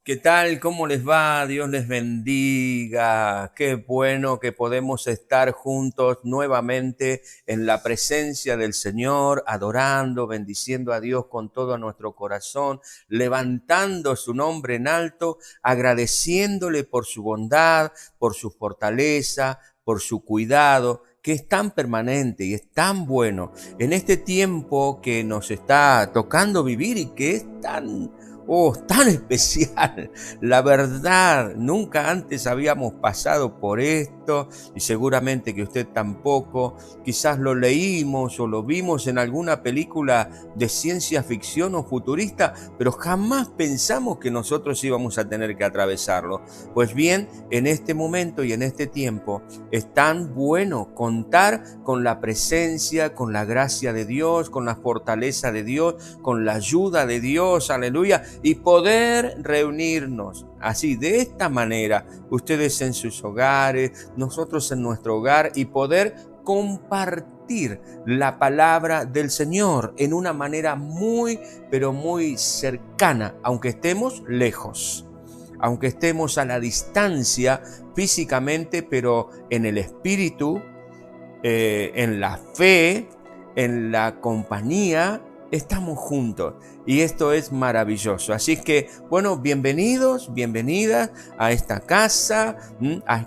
¿Qué tal? ¿Cómo les va? Dios les bendiga. Qué bueno que podemos estar juntos nuevamente en la presencia del Señor, adorando, bendiciendo a Dios con todo nuestro corazón, levantando su nombre en alto, agradeciéndole por su bondad, por su fortaleza, por su cuidado, que es tan permanente y es tan bueno en este tiempo que nos está tocando vivir y que es tan especial. La verdad, nunca antes habíamos pasado por esto y seguramente que usted tampoco. Quizás lo leímos o lo vimos en alguna película de ciencia ficción o futurista, pero jamás pensamos que nosotros íbamos a tener que atravesarlo. Pues bien, en este momento y en este tiempo es tan bueno contar con la presencia, con la gracia de Dios, con la fortaleza de Dios, con la ayuda de Dios, aleluya, y poder reunirnos así, de esta manera, ustedes en sus hogares, nosotros en nuestro hogar, y poder compartir la palabra del Señor en una manera muy, pero muy cercana, aunque estemos lejos, aunque estemos a la distancia físicamente, pero en el espíritu, en la fe, en la compañía, estamos juntos y esto es maravilloso. Así que, bueno, bienvenidos, bienvenidas a esta casa,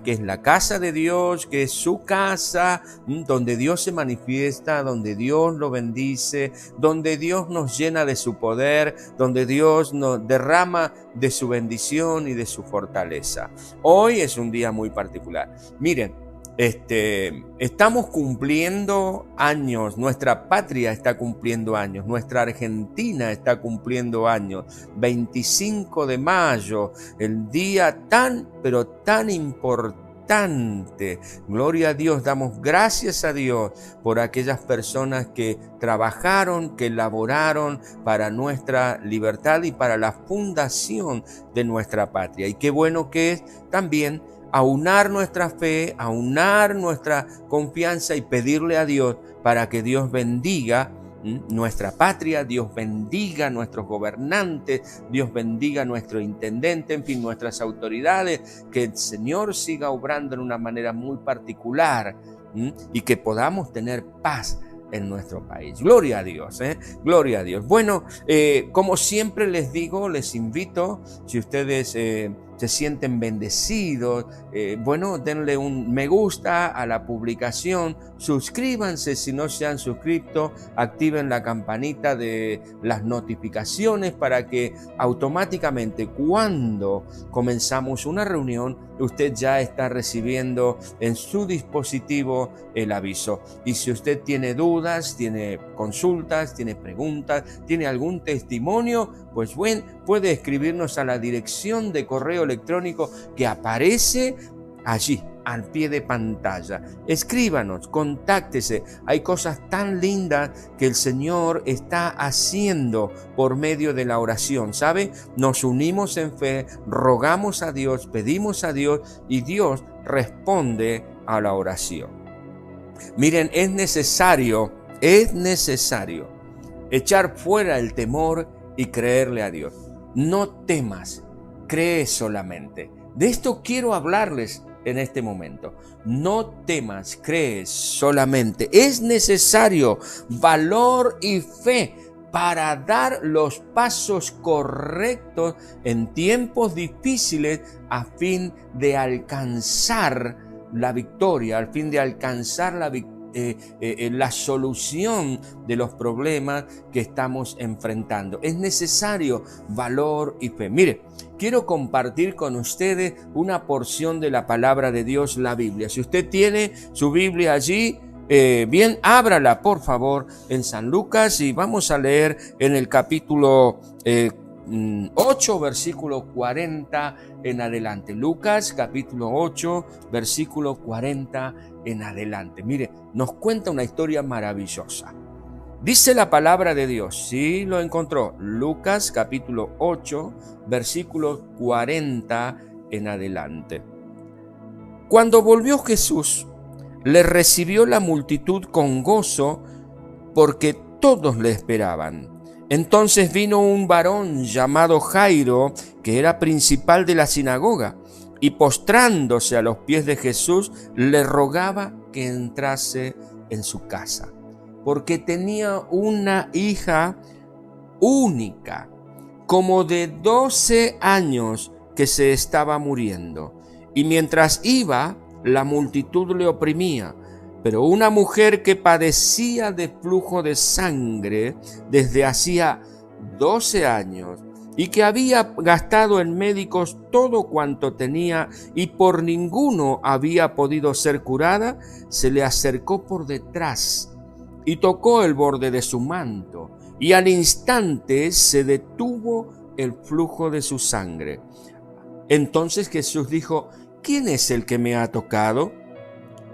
que es la casa de Dios, que es su casa, donde Dios se manifiesta, donde Dios lo bendice, donde Dios nos llena de su poder, donde Dios nos derrama de su bendición y de su fortaleza. Hoy es un día muy particular. Miren, estamos cumpliendo años, nuestra patria está cumpliendo años, nuestra Argentina está cumpliendo años. 25 de mayo, el día tan, pero tan importante. Gloria a Dios, damos gracias a Dios por aquellas personas que trabajaron, que laboraron para nuestra libertad y para la fundación de nuestra patria. Y qué bueno que es también aunar nuestra fe, aunar nuestra confianza y pedirle a Dios para que Dios bendiga nuestra patria, Dios bendiga a nuestros gobernantes, Dios bendiga a nuestro intendente, en fin, nuestras autoridades, que el Señor siga obrando en una manera muy particular y que podamos tener paz en nuestro país. Gloria a Dios, gloria a Dios. Bueno, como siempre les digo, les invito, si ustedes se sienten bendecidos, bueno, denle un me gusta a la publicación, suscríbanse si no se han suscrito, activen la campanita de las notificaciones para que automáticamente cuando comenzamos una reunión, usted ya está recibiendo en su dispositivo el aviso. Y si usted tiene dudas, tiene consultas, tiene preguntas, tiene algún testimonio, pues bueno, puede escribirnos a la dirección de correo electrónico que aparece allí al pie de pantalla. Escríbanos, contáctese. Hay cosas tan lindas que el Señor está haciendo por medio de la oración, ¿sabe? Nos unimos en fe, rogamos a Dios, pedimos a Dios y Dios responde a la oración. Miren, es necesario echar fuera el temor y creerle a Dios. No temas, cree solamente. De esto quiero hablarles en este momento. No temas, cree solamente. Es necesario valor y fe para dar los pasos correctos en tiempos difíciles a fin de alcanzar la victoria, al fin de alcanzar la solución de los problemas que estamos enfrentando. Es necesario valor y fe. Mire, quiero compartir con ustedes una porción de la palabra de Dios, la Biblia. Si usted tiene su Biblia allí, bien, ábrala por favor en San Lucas y vamos a leer en el capítulo 8, versículo 40 en adelante. Lucas capítulo 8, versículo 40 en adelante. Mire, nos cuenta una historia maravillosa. Dice la palabra de Dios, sí lo encontró, Lucas capítulo 8, versículo 40 en adelante. Cuando volvió Jesús, le recibió la multitud con gozo porque todos le esperaban. Entonces vino un varón llamado Jairo, que era principal de la sinagoga, y postrándose a los pies de Jesús, le rogaba que entrase en su casa, porque tenía una hija única, como de 12 años, que se estaba muriendo. Y mientras iba, la multitud le oprimía. Pero una mujer que padecía de flujo de sangre desde hacía 12 años, y que había gastado en médicos todo cuanto tenía y por ninguno había podido ser curada, se le acercó por detrás y tocó el borde de su manto, y al instante se detuvo el flujo de su sangre. Entonces Jesús dijo: ¿quién es el que me ha tocado?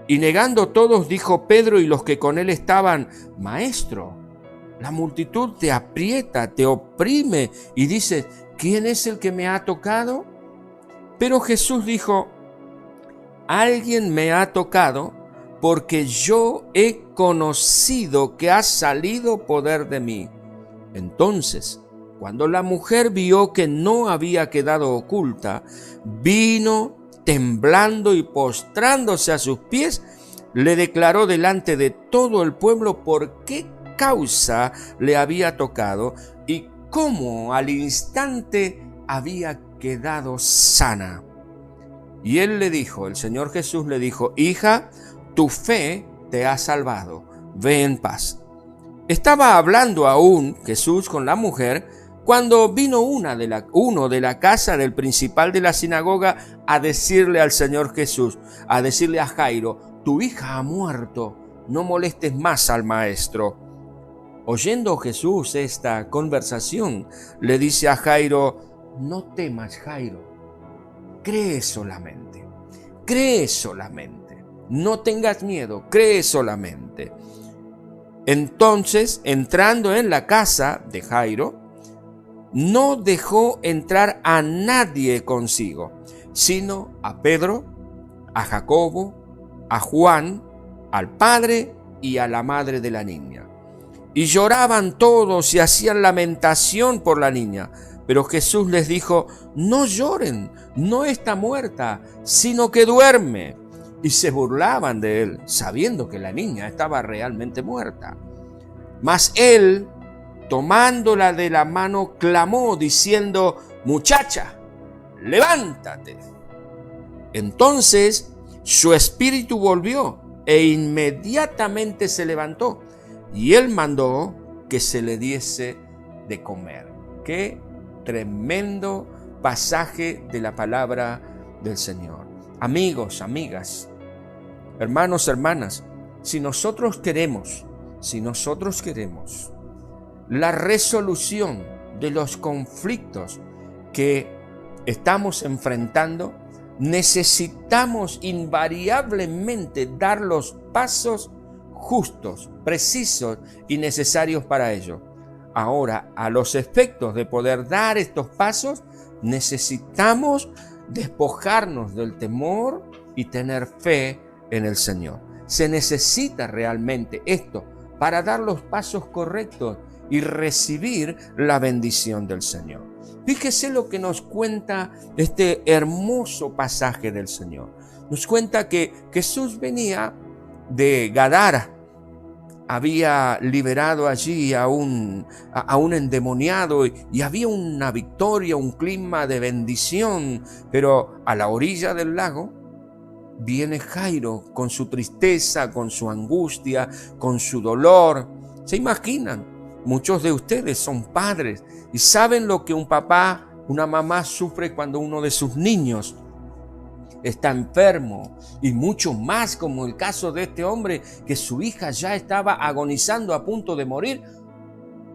Y negando todos, dijo Pedro y los que con él estaban: Maestro, la multitud te aprieta, te oprime, y dices: ¿quién es el que me ha tocado? Pero Jesús dijo: alguien me ha tocado, porque yo he conocido que ha salido poder de mí. Entonces, cuando la mujer vio que no había quedado oculta, vino temblando y postrándose a sus pies, le declaró delante de todo el pueblo por qué causa le había tocado y cómo al instante había quedado sana. Y él le dijo, el Señor Jesús le dijo: hija, tu fe te ha salvado, ve en paz. Estaba hablando aún Jesús con la mujer cuando vino uno de la casa del principal de la sinagoga a decirle al Señor Jesús, a decirle a Jairo: tu hija ha muerto, no molestes más al maestro. Oyendo Jesús esta conversación, le dice a Jairo: no temas, Jairo, cree solamente, no tengas miedo, cree solamente. Entonces, entrando en la casa de Jairo, no dejó entrar a nadie consigo, sino a Pedro, a Jacobo, a Juan, al padre y a la madre de la niña. Y lloraban todos y hacían lamentación por la niña. Pero Jesús les dijo: no lloren, no está muerta, sino que duerme. Y se burlaban de él, sabiendo que la niña estaba realmente muerta. Mas él, tomándola de la mano, clamó diciendo: muchacha, levántate. Entonces su espíritu volvió e inmediatamente se levantó, y él mandó que se le diese de comer. Qué tremendo pasaje de la palabra del Señor. Amigos, amigas, hermanos, hermanas, si nosotros queremos la resolución de los conflictos que estamos enfrentando, necesitamos invariablemente dar los pasos justos, precisos y necesarios para ello. Ahora, a los efectos de poder dar estos pasos, necesitamos despojarnos del temor y tener fe en el Señor. Se necesita realmente esto para dar los pasos correctos y recibir la bendición del Señor. Fíjese lo que nos cuenta este hermoso pasaje del Señor. Nos cuenta que Jesús venía de Gadara, había liberado allí a un endemoniado y había una victoria, un clima de bendición, pero a la orilla del lago viene Jairo con su tristeza, con su angustia, con su dolor. ¿Se imaginan? Muchos de ustedes son padres y saben lo que un papá, una mamá sufre cuando uno de sus niños está enfermo, y mucho más como el caso de este hombre, que su hija ya estaba agonizando a punto de morir,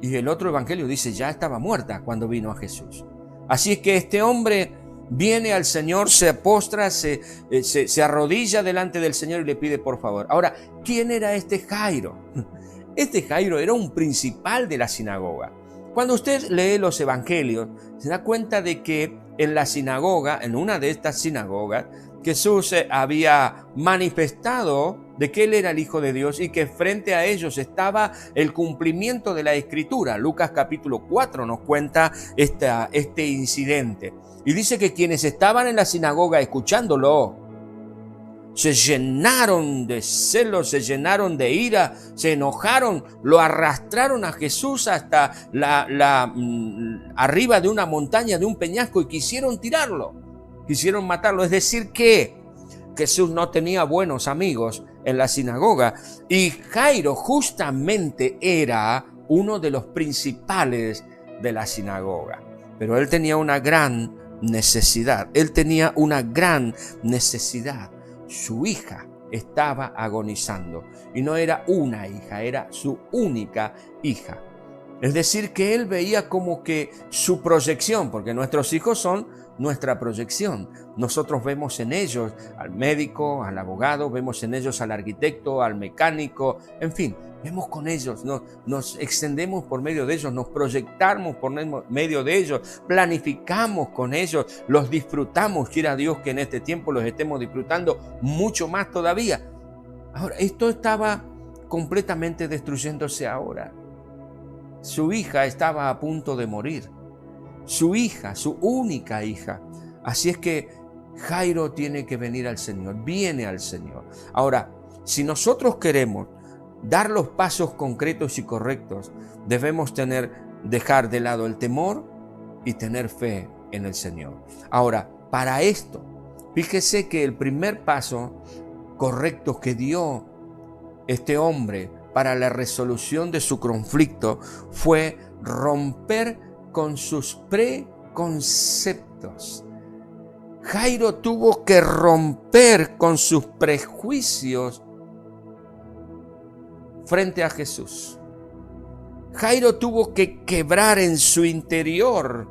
y el otro evangelio dice ya estaba muerta cuando vino a Jesús. Así es que este hombre viene al Señor, se postra, se arrodilla delante del Señor y le pide por favor. Ahora, ¿quién era este Jairo? Este Jairo era un principal de la sinagoga. Cuando usted lee los evangelios, se da cuenta de que en la sinagoga, en una de estas sinagogas, Jesús había manifestado de que él era el Hijo de Dios y que frente a ellos estaba el cumplimiento de la Escritura. Lucas capítulo 4 nos cuenta este incidente. Y dice que quienes estaban en la sinagoga escuchándolo, se llenaron de celos, se llenaron de ira, se enojaron, lo arrastraron a Jesús hasta arriba de una montaña, de un peñasco, y quisieron tirarlo, quisieron matarlo. Es decir que Jesús no tenía buenos amigos en la sinagoga, y Jairo justamente era uno de los principales de la sinagoga. Pero él tenía una gran necesidad, Su hija estaba agonizando, y no era una hija, era su única hija. Es decir, que él veía como que su proyección, porque nuestros hijos son nuestra proyección. Nosotros vemos en ellos al médico, al abogado, vemos en ellos al arquitecto, al mecánico, en fin, vemos con ellos, nos extendemos por medio de ellos, nos proyectamos por medio de ellos, planificamos con ellos, los disfrutamos. Quiera Dios que en este tiempo los estemos disfrutando mucho más todavía. Ahora, esto estaba completamente destruyéndose ahora. Su hija estaba a punto de morir. Su hija, su única hija. Así es que Jairo tiene que venir al Señor, viene al Señor. Ahora, si nosotros queremos dar los pasos concretos y correctos, debemos dejar de lado el temor y tener fe en el Señor. Ahora, para esto, fíjese que el primer paso correcto que dio este hombre para la resolución de su conflicto fue romper con sus preconceptos. Jairo tuvo que romper con sus prejuicios frente a Jesús. Jairo tuvo que quebrar en su interior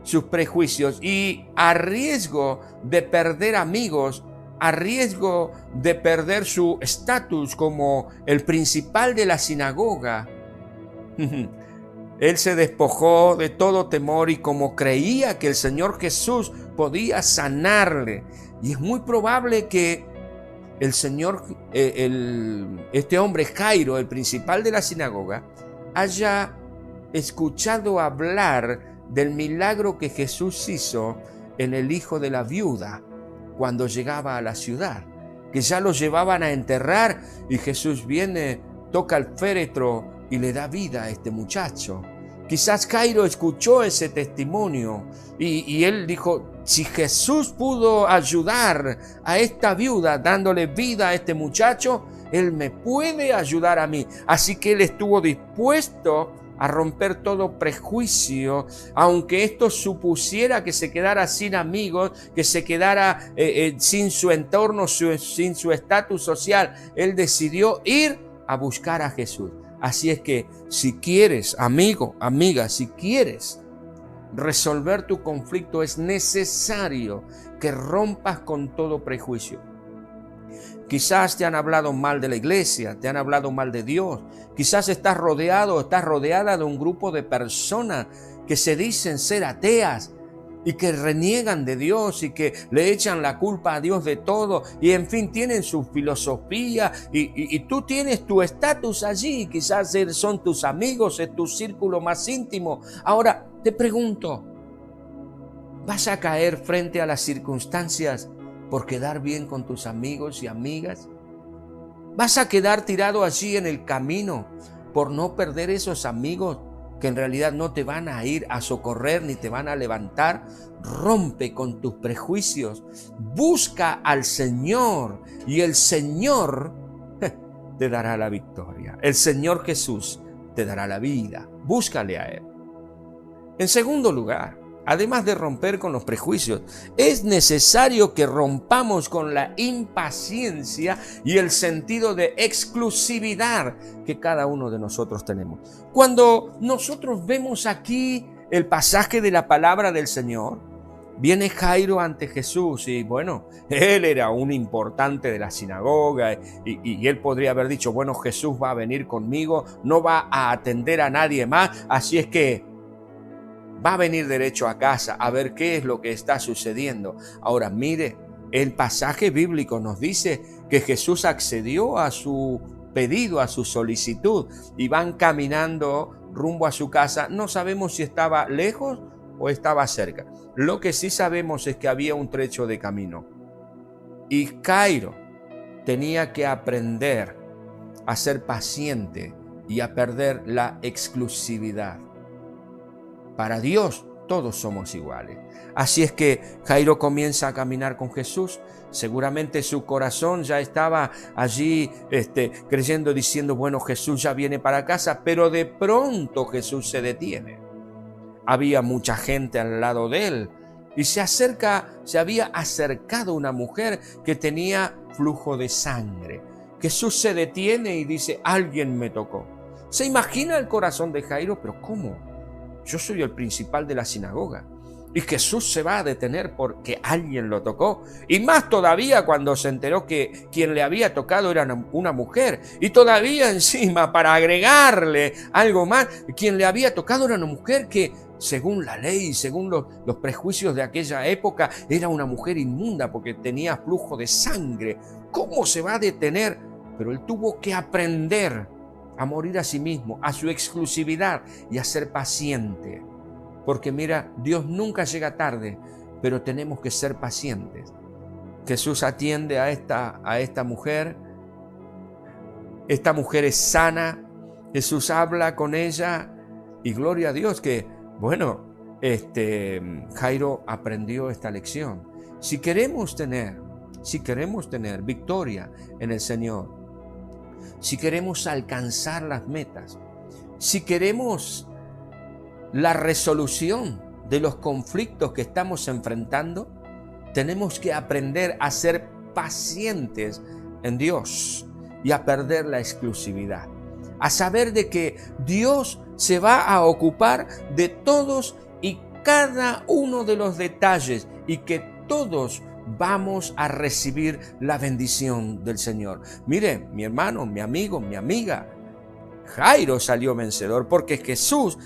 sus prejuicios, y a riesgo de perder amigos, a riesgo de perder su estatus como el principal de la sinagoga, él se despojó de todo temor, y como creía que el Señor Jesús podía sanarle, y es muy probable que el Señor, este hombre Jairo, el principal de la sinagoga, haya escuchado hablar del milagro que Jesús hizo en el hijo de la viuda cuando llegaba a la ciudad, que ya lo llevaban a enterrar, y Jesús viene, toca el féretro y le da vida a este muchacho. Quizás Jairo escuchó ese testimonio y él dijo: si Jesús pudo ayudar a esta viuda dándole vida a este muchacho, Él me puede ayudar a mí. Así que él estuvo dispuesto a romper todo prejuicio, aunque esto supusiera que se quedara sin amigos, que se quedara sin su entorno, sin su estatus social. Él decidió ir a buscar a Jesús. Así es que si quieres, amigo, amiga, si quieres resolver tu conflicto, es necesario que rompas con todo prejuicio. Quizás te han hablado mal de la iglesia, te han hablado mal de Dios. Quizás estás rodeada de un grupo de personas que se dicen ser ateas y que reniegan de Dios y que le echan la culpa a Dios de todo, y en fin, tienen su filosofía, y tú tienes tu estatus allí. Quizás son tus amigos, es tu círculo más íntimo. Ahora te pregunto, ¿vas a caer frente a las circunstancias por quedar bien con tus amigos y amigas? ¿Vas a quedar tirado allí en el camino por no perder esos amigos que en realidad no te van a ir a socorrer ni te van a levantar? Rompe con tus prejuicios, busca al Señor, y el Señor te dará la victoria. El Señor Jesús te dará la vida. Búscale a Él. En segundo lugar, además de romper con los prejuicios, es necesario que rompamos con la impaciencia y el sentido de exclusividad que cada uno de nosotros tenemos. Cuando nosotros vemos aquí el pasaje de la palabra del Señor, viene Jairo ante Jesús, y bueno, él era un importante de la sinagoga, y él podría haber dicho: bueno, Jesús va a venir conmigo, no va a atender a nadie más, así es que va a venir derecho a casa a ver qué es lo que está sucediendo. Ahora mire, el pasaje bíblico nos dice que Jesús accedió a su pedido, a su solicitud, y van caminando rumbo a su casa. No sabemos si estaba lejos o estaba cerca. Lo que sí sabemos es que había un trecho de camino. Y Jairo tenía que aprender a ser paciente y a perder la exclusividad. Para Dios todos somos iguales. Así es que Jairo comienza a caminar con Jesús. Seguramente su corazón ya estaba allí creyendo, diciendo, bueno, Jesús ya viene para casa, pero de pronto Jesús se detiene. Había mucha gente al lado de él y se había acercado una mujer que tenía flujo de sangre. Jesús se detiene y dice, alguien me tocó. ¿Se imagina el corazón de Jairo? Pero ¿cómo? Yo soy el principal de la sinagoga. Y Jesús se va a detener porque alguien lo tocó. Y más todavía cuando se enteró que quien le había tocado era una mujer. Y todavía encima, para agregarle algo más, quien le había tocado era una mujer que, según la ley, según los prejuicios de aquella época, era una mujer inmunda porque tenía flujo de sangre. ¿Cómo se va a detener? Pero él tuvo que aprender a morir a sí mismo, a su exclusividad y a ser paciente. Porque mira, Dios nunca llega tarde, pero tenemos que ser pacientes. Jesús atiende a esta mujer. Esta mujer es sana. Jesús habla con ella y gloria a Dios que, bueno, Jairo aprendió esta lección. Si queremos tener victoria en el Señor, si queremos alcanzar las metas, si queremos la resolución de los conflictos que estamos enfrentando, tenemos que aprender a ser pacientes en Dios y a perder la exclusividad, a saber de que Dios se va a ocupar de todos y cada uno de los detalles y que todos vamos a recibir la bendición del Señor. Mire, mi hermano, mi amigo, mi amiga, Jairo salió vencedor porque Jesús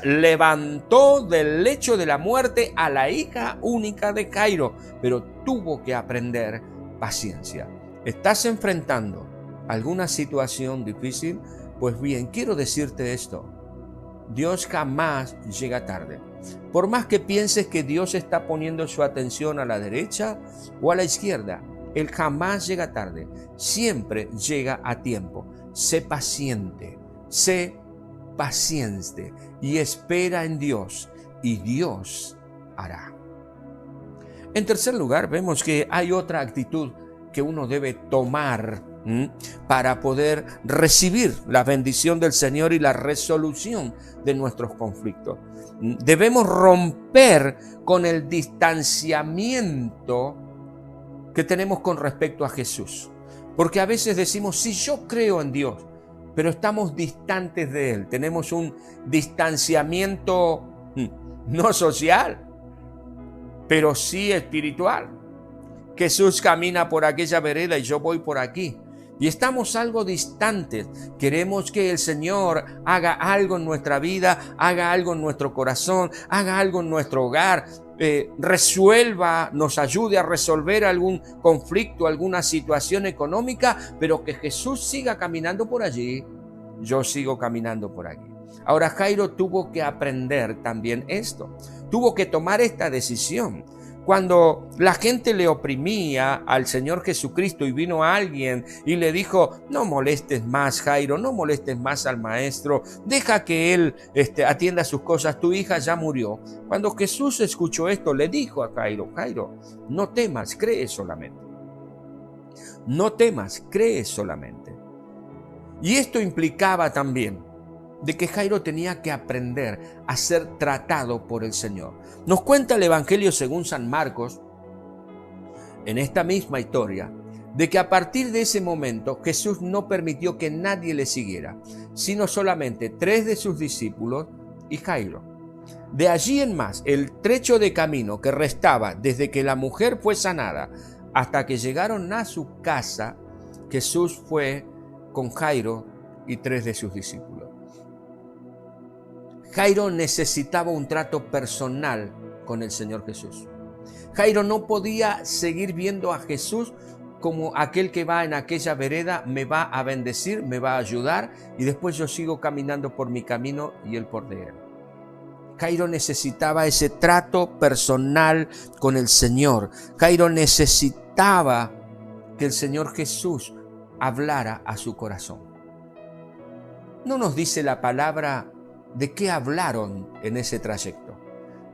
levantó del lecho de la muerte a la hija única de Jairo, pero tuvo que aprender paciencia. ¿Estás enfrentando alguna situación difícil? Pues bien, quiero decirte esto. Dios jamás llega tarde. Por más que pienses que Dios está poniendo su atención a la derecha o a la izquierda, Él jamás llega tarde. Siempre llega a tiempo. Sé paciente y espera en Dios y Dios hará. En tercer lugar, vemos que hay otra actitud que uno debe tomar para poder recibir la bendición del Señor y la resolución de nuestros conflictos. Debemos romper con el distanciamiento que tenemos con respecto a Jesús. Porque a veces decimos, sí, yo creo en Dios, pero estamos distantes de Él. Tenemos un distanciamiento no social, pero sí espiritual. Jesús camina por aquella vereda y yo voy por aquí. Y estamos algo distantes. Queremos que el Señor haga algo en nuestra vida, haga algo en nuestro corazón, haga algo en nuestro hogar, nos ayude a resolver algún conflicto, alguna situación económica, pero que Jesús siga caminando por allí, yo sigo caminando por aquí. Ahora Jairo tuvo que aprender también esto, tuvo que tomar esta decisión. Cuando la gente le oprimía al Señor Jesucristo y vino alguien y le dijo, no molestes más, Jairo, no molestes más al maestro, deja que él atienda sus cosas, tu hija ya murió. Cuando Jesús escuchó esto, le dijo a Jairo, Jairo, no temas, cree solamente. No temas, cree solamente. Y esto implicaba también de que Jairo tenía que aprender a ser tratado por el Señor. Nos cuenta el Evangelio según San Marcos, en esta misma historia, de que a partir de ese momento Jesús no permitió que nadie le siguiera, sino solamente 3 de sus discípulos y Jairo. De allí en más, el trecho de camino que restaba desde que la mujer fue sanada hasta que llegaron a su casa, Jesús fue con Jairo y 3 de sus discípulos. Jairo necesitaba un trato personal con el Señor Jesús. Jairo no podía seguir viendo a Jesús como aquel que va en aquella vereda me va a bendecir, me va a ayudar y después yo sigo caminando por mi camino y él por de él. Jairo necesitaba ese trato personal con el Señor. Jairo necesitaba que el Señor Jesús hablara a su corazón. No nos dice la palabra de qué hablaron en ese trayecto,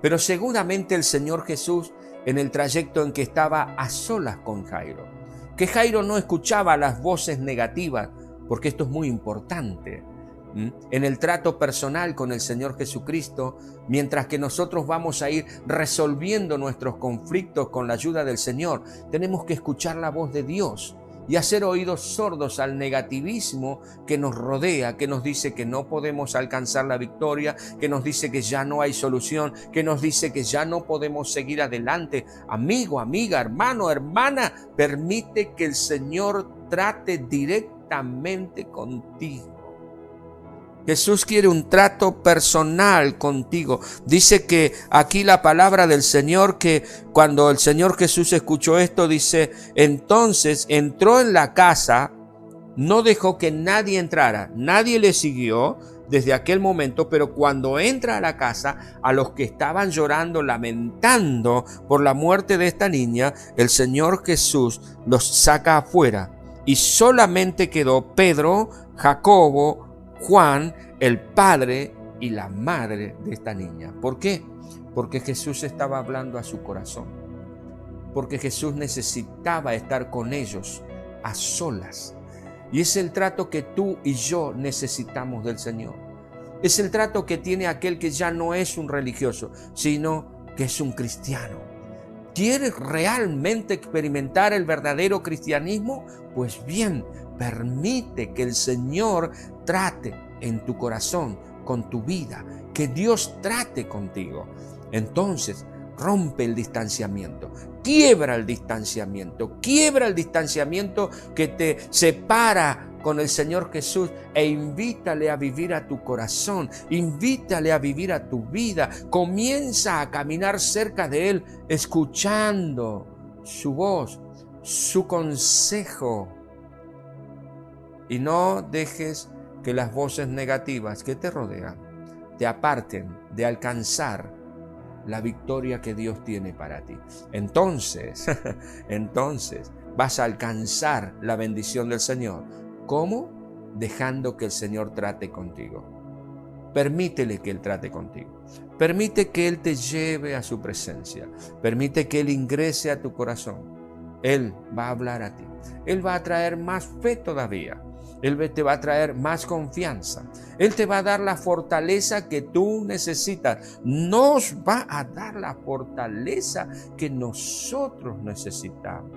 pero seguramente el Señor Jesús, en el trayecto en que estaba a solas con Jairo, que Jairo no escuchaba las voces negativas, porque esto es muy importante. En el trato personal con el Señor Jesucristo, mientras que nosotros vamos a ir resolviendo nuestros conflictos con la ayuda del Señor, tenemos que escuchar la voz de Dios y hacer oídos sordos al negativismo que nos rodea, que nos dice que no podemos alcanzar la victoria, que nos dice que ya no hay solución, que nos dice que ya no podemos seguir adelante. Amigo, amiga, hermano, hermana, permite que el Señor trate directamente contigo. Jesús quiere un trato personal contigo. Dice que aquí la palabra del Señor, que cuando el Señor Jesús escuchó esto, dice, entonces entró en la casa, no dejó que nadie entrara, nadie le siguió desde aquel momento, pero cuando entra a la casa, a los que estaban llorando, lamentando por la muerte de esta niña, el Señor Jesús los saca afuera y solamente quedó Pedro, Jacobo, Juan, el padre y la madre de esta niña. ¿Por qué? Porque Jesús estaba hablando a su corazón. Porque Jesús necesitaba estar con ellos a solas. Y es el trato que tú y yo necesitamos del Señor. Es el trato que tiene aquel que ya no es un religioso, sino que es un cristiano. ¿Quieres realmente experimentar el verdadero cristianismo? Pues bien, permite que el Señor trate en tu corazón, con tu vida, que Dios trate contigo. Entonces, rompe el distanciamiento, quiebra el distanciamiento que te separa con el Señor Jesús e invítale a vivir a tu corazón, invítale a vivir a tu vida, comienza a caminar cerca de Él, escuchando su voz, su consejo. Y no dejes que las voces negativas que te rodean te aparten de alcanzar la victoria que Dios tiene para ti. Entonces vas a alcanzar la bendición del Señor. ¿Cómo? Dejando que el Señor trate contigo. Permítele que Él trate contigo. Permite que Él te lleve a su presencia. Permite que Él ingrese a tu corazón. Él va a hablar a ti. Él va a traer más fe todavía. Él te va a traer más confianza. Él te va a dar la fortaleza que tú necesitas. Nos va a dar la fortaleza que nosotros necesitamos.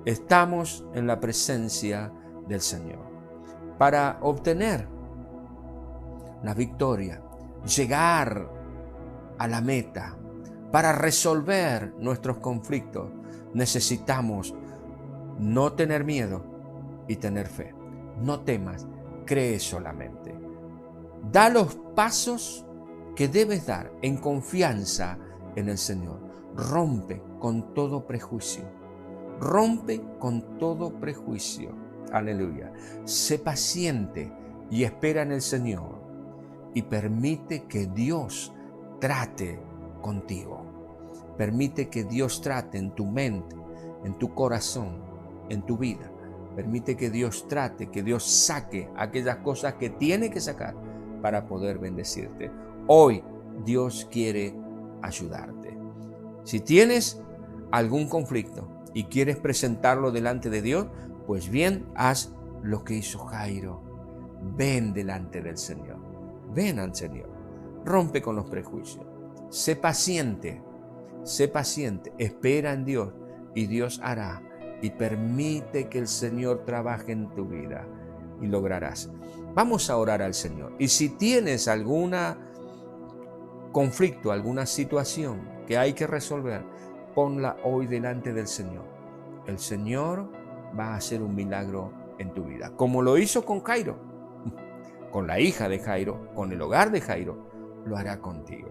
Estamos en la presencia del Señor para obtener la victoria, llegar a la meta, para resolver nuestros conflictos. Necesitamos no tener miedo y tener fe. No temas, cree solamente. Da los pasos que debes dar en confianza en el Señor. Rompe con todo prejuicio. Rompe con todo prejuicio. Aleluya. Sé paciente y espera en el Señor. Y permite que Dios trate contigo. Permite que Dios trate en tu mente, en tu corazón, en tu vida. Permite que Dios trate, que Dios saque aquellas cosas que tiene que sacar para poder bendecirte. Hoy Dios quiere ayudarte. Si tienes algún conflicto y quieres presentarlo delante de Dios, pues bien, haz lo que hizo Jairo. Ven delante del Señor. Ven al Señor. Rompe con los prejuicios. Sé paciente, espera en Dios y Dios hará. Y permite que el Señor trabaje en tu vida y lograrás. Vamos a orar al Señor. Y si tienes algún conflicto, alguna situación que hay que resolver, ponla hoy delante del Señor. El Señor va a hacer un milagro en tu vida, como lo hizo con Jairo, con la hija de Jairo, con el hogar de Jairo, lo hará contigo.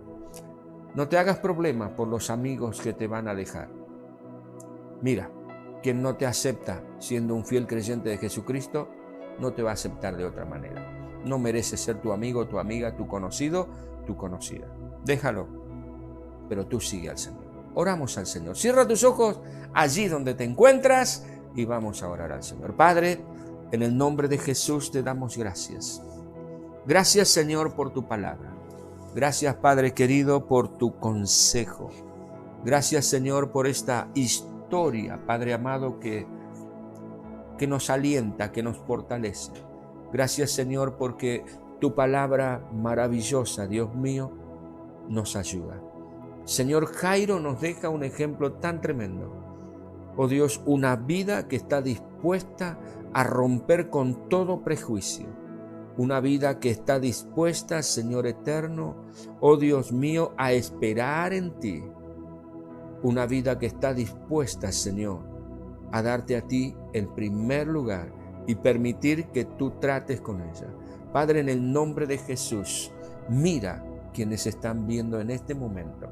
No te hagas problemas por los amigos que te van a dejar. Mira, quien no te acepta siendo un fiel creyente de Jesucristo, no te va a aceptar de otra manera. No mereces ser tu amigo, tu amiga, tu conocido, tu conocida. Déjalo, pero tú sigue al Señor. Oramos al Señor. Cierra tus ojos allí donde te encuentras y vamos a orar al Señor. Padre, en el nombre de Jesús te damos gracias. Gracias, Señor, por tu palabra. Gracias, Padre querido, por tu consejo. Gracias, Señor, por esta historia, Padre amado, que nos alienta, que nos fortalece. Gracias, Señor, porque tu palabra maravillosa, Dios mío, nos ayuda. Señor, Jairo nos deja un ejemplo tan tremendo. Oh Dios, una vida que está dispuesta a romper con todo prejuicio. Una vida que está dispuesta, Señor eterno, oh Dios mío, a esperar en ti. Una vida que está dispuesta, Señor, a darte a ti el primer lugar y permitir que tú trates con ella. Padre, en el nombre de Jesús, mira quienes están viendo en este momento.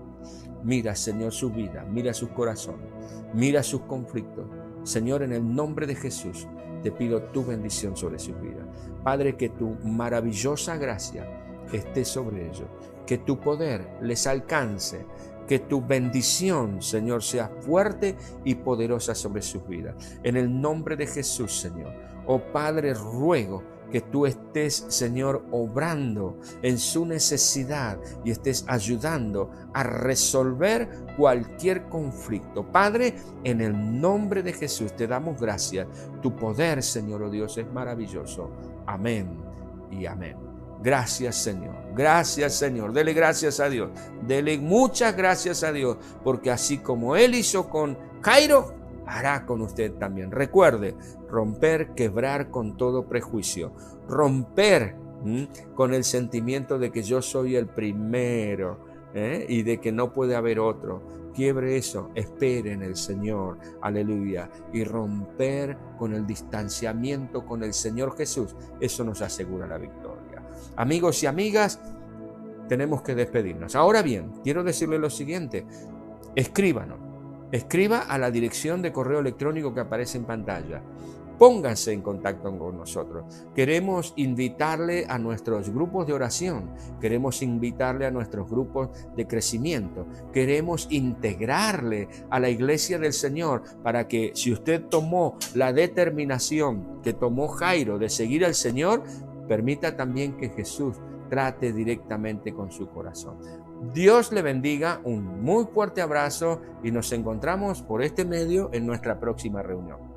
Mira, Señor, su vida, mira sus corazones, mira sus conflictos. Señor, en el nombre de Jesús, te pido tu bendición sobre sus vidas. Padre, que tu maravillosa gracia esté sobre ellos, que tu poder les alcance, que tu bendición, Señor, sea fuerte y poderosa sobre sus vidas. En el nombre de Jesús, Señor. Oh Padre, ruego que tú estés, Señor, obrando en su necesidad y estés ayudando a resolver cualquier conflicto. Padre, en el nombre de Jesús te damos gracias. Tu poder, Señor, oh Dios, es maravilloso. Amén y amén. Gracias, Señor. Gracias, Señor. Dele gracias a Dios. Dele muchas gracias a Dios, porque así como Él hizo con Jairo, hará con usted también. Recuerde, romper, quebrar con todo prejuicio. Romper con el sentimiento de que yo soy el primero y de que no puede haber otro. Quiebre eso, espere en el Señor, aleluya, y romper con el distanciamiento con el Señor Jesús. Eso nos asegura la victoria. Amigos y amigas, tenemos que despedirnos. Ahora bien, quiero decirle lo siguiente: escríbanos. Escriba a la dirección de correo electrónico que aparece en pantalla. Pónganse en contacto con nosotros. Queremos invitarle a nuestros grupos de oración. Queremos invitarle a nuestros grupos de crecimiento. Queremos integrarle a la iglesia del Señor para que, si usted tomó la determinación que tomó Jairo de seguir al Señor, permita también que Jesús trate directamente con su corazón. Dios le bendiga, un muy fuerte abrazo y nos encontramos por este medio en nuestra próxima reunión.